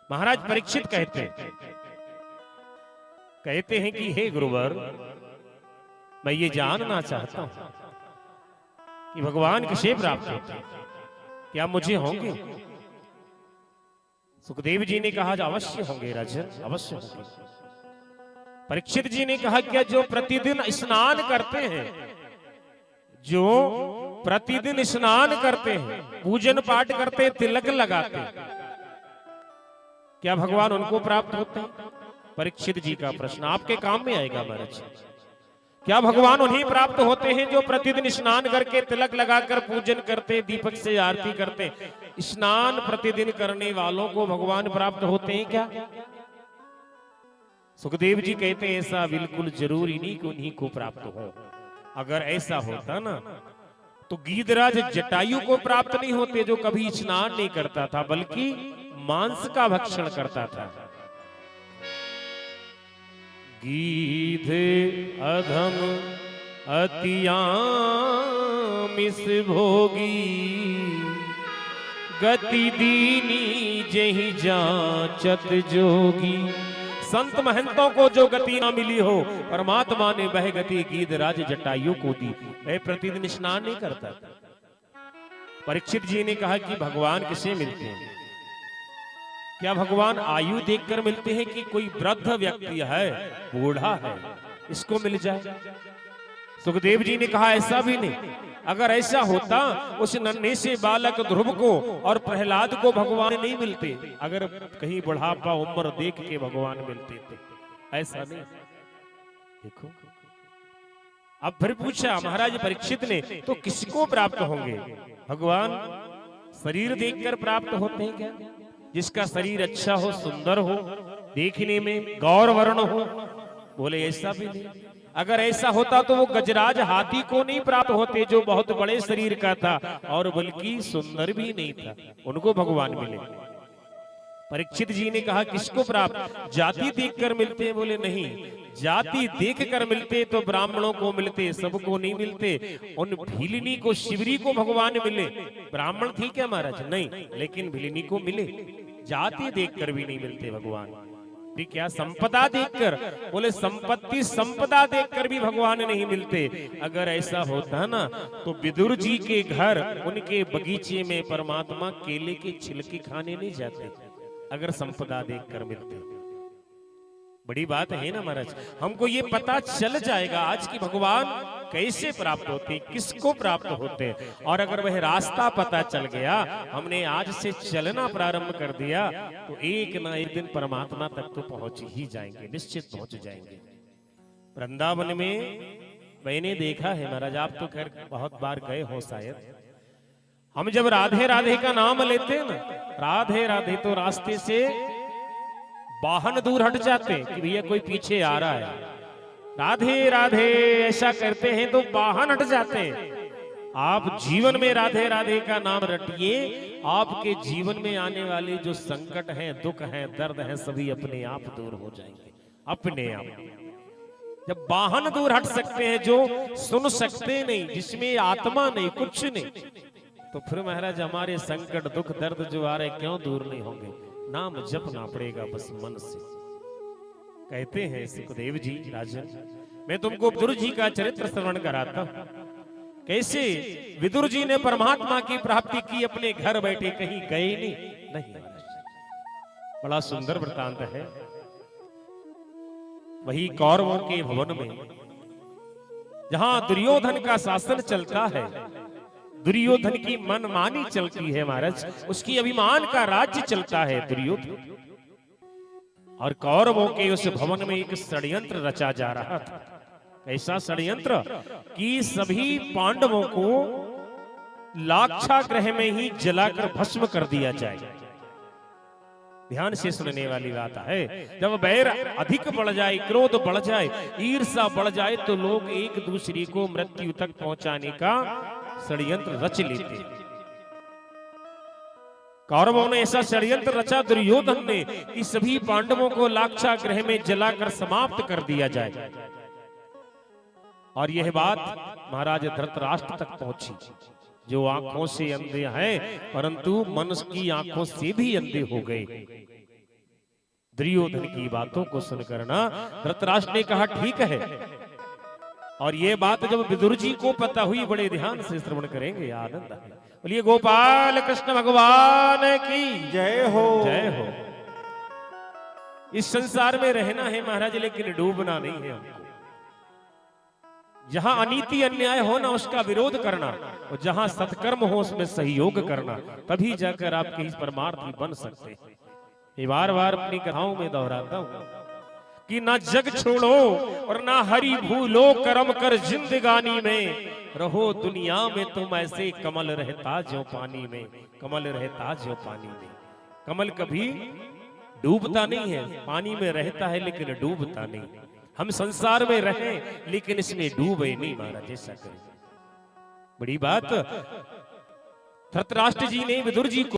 महाराज परीक्षित कहते हैं कि हे गुरुवर, मैं ये जानना चाहता हूं कि भगवान किसे प्राप्त होते हैं, क्या मुझे होंगे? सुखदेव जी ने कहा अवश्य होंगे राजन, अवश्य होंगे। परीक्षित जी ने कहा क्या जो प्रतिदिन स्नान करते हैं, जो प्रतिदिन स्नान करते हैं, पूजन पाठ करते हैं, तिलक लगाते हैं, क्या भगवान उनको प्राप्त होते हैं? परीक्षित जी का प्रश्न आपके काम में आएगा महाराज। क्या भगवान उन्हीं प्राप्त होते हैं जो प्रतिदिन स्नान करके तिलक लगाकर पूजन करते, दीपक से आरती करते? स्नान प्रतिदिन करने वालों को भगवान प्राप्त होते हैं क्या? सुखदेव जी कहते हैं ऐसा बिल्कुल जरूरी नहीं कि उन्हीं को प्राप्त हो। अगर ऐसा होता ना तो गीधराज जटायु को प्राप्त नहीं होते, जो कभी स्नान नहीं करता था बल्कि मांस का भक्षण करता था। गीधे अधम अतियामिस भोगी, गति दीनी जहि जांचत जोगी। संत महंतों को जो गति ना मिली हो, परमात्मा ने वह गति गीधराज जटायु को दी। वह प्रतिदिन स्नान नहीं करता। परीक्षित जी ने कहा कि भगवान किसे मिलते हैं? क्या भगवान आयु देखकर मिलते हैं कि कोई वृद्ध व्यक्ति है, बूढ़ा है, इसको मिल जाए? सुखदेव जी ने कहा ऐसा भी नहीं। अगर ऐसा होता उस नन्हे से बालक ध्रुव को और प्रहलाद को भगवान नहीं मिलते, अगर कहीं बुढ़ापा उम्र देख के भगवान मिलते थे, ऐसा नहीं। देखो अब फिर पूछा महाराज परीक्षित ने, तो किसको प्राप्त होंगे? भगवान शरीर देखकर प्राप्त होते हैं क्या? जिसका शरीर अच्छा हो, सुंदर हो, देखने में गौर वर्ण हो? बोले ऐसा भी नहीं। अगर ऐसा होता तो वो गजराज हाथी को नहीं प्राप्त होते, जो बहुत बड़े शरीर का था और बल्कि सुंदर भी नहीं था, उनको भगवान मिले। परीक्षित जी ने कहा किसको प्राप्त? जाति देखकर मिलते हैं? बोले नहीं, जाति देखकर मिलते तो ब्राह्मणों को मिलते, सबको नहीं मिलते। उन भीलिनी को, शिवरी को भगवान मिले। ब्राह्मण थी क्या महाराज? नहीं, लेकिन भीलिनी को मिले। जाति देखकर भी नहीं मिलते भगवान। क्या संपदा देखकर? बोले संपत्ति संपदा देखकर भी भगवान नहीं मिलते। अगर ऐसा होता ना तो विदुर जी के घर, उनके बगीचे में परमात्मा केले के छिलके खाने नहीं जाते, अगर संपदा देखकर मिलते। बड़ी बात है ना महाराज। हमको ये पता चल जाएगा आज की भगवान कैसे प्राप्त होते, किसको प्राप्त होते। और अगर वह रास्ता पता चल गया, हमने आज से चलना प्रारंभ कर दिया, तो एक ना एक दिन परमात्मा तक तो पहुंच ही जाएंगे, निश्चित पहुंच जाएंगे। वृंदावन में मैंने देखा है महाराज, आप तो खैर बहुत बार गए हो शायद। हम जब राधे राधे का नाम लेते हैं ना, राधे राधे, तो रास्ते से वाहन दूर हट जाते कि भैया कोई पीछे आ रहा है। राधे राधे ऐसा करते हैं तो वाहन हट जाते हैं। आप जीवन में राधे राधे का नाम रटिए, आपके जीवन में आने वाले जो संकट हैं, दुख हैं, दर्द हैं, सभी अपने आप दूर हो जाएंगे, अपने आप। जब वाहन दूर हट सकते हैं, जो सुन सकते नहीं, जिसमें आत्मा नहीं, कुछ नहीं, तो फिर महाराज हमारे संकट, दुख, दर्द जो आ रहे क्यों दूर नहीं होंगे? नाम जपना पड़ेगा बस मन से। कहते हैं सुखदेव जी, राजन मैं तुमको विदुर जी का चरित्र श्रवण कराता हूं। कैसे विदुर जी ने परमात्मा की प्राप्ति की, अपने घर बैठे, कहीं गए नहीं। बड़ा सुंदर वृतांत है। वही कौरवों के भवन में जहां दुर्योधन का शासन चलता है, दुर्योधन की मनमानी चलती है महाराज, उसकी अभिमान का राज्य चलता है दुर्योधन। और कौरवों के उस भवन में एक षड्यंत्र रचा जा रहा था। ऐसा षड्यंत्र कि सभी पांडवों को लाक्षागृह में ही जलाकर भस्म कर दिया जाए। ध्यान से सुनने वाली बात है। जब बैर अधिक बढ़ जाए, क्रोध बढ़ जाए, ईर्ष्या बढ़ जाए, तो लोग एक दूसरे को मृत्यु तक पहुंचाने का षड्यंत्र रच लेते। कौरवों ने ऐसा षड्यंत्र रचा दुर्योधन ने कि सभी पांडवों को लाक्षागृह में जलाकर समाप्त कर दिया जाए। और यह बात महाराज धृतराष्ट्र तक पहुंची, जो आंखों से अंधे हैं परंतु मन की आंखों से भी अंधे हो गए। दुर्योधन की बातों को सुनकर ना धृतराष्ट्र ने कहा ठीक है। और ये बात जब विदुर जी को पता हुई बड़े ध्यान से श्रवण करेंगे, आनंद है। बोलिए गोपाल कृष्ण भगवान की जय हो। जय हो। इस संसार में रहना है महाराज, लेकिन डूबना नहीं है हमको। जहां अनीति अन्याय हो ना उसका विरोध करना, और जहां सत्कर्म हो उसमें सहयोग करना, तभी जाकर आपके इस परमार्थी बन सकते हैं। ये बार बार अपनी कथाओं में दोहराता हूं कि ना जग छोड़ो और ना हरि भूलो, कर्म कर जिंदगानी में, रहो दुनिया में तुम ऐसे कमल रहता जो पानी में, कमल रहता जो पानी में। कमल कभी डूबता नहीं है, पानी में रहता है लेकिन डूबता नहीं। हम संसार में रहें लेकिन इसमें डूबे नहीं महाराज, ऐसा करें। बड़ी बात धृतराष्ट्र जी ने विदुर जी को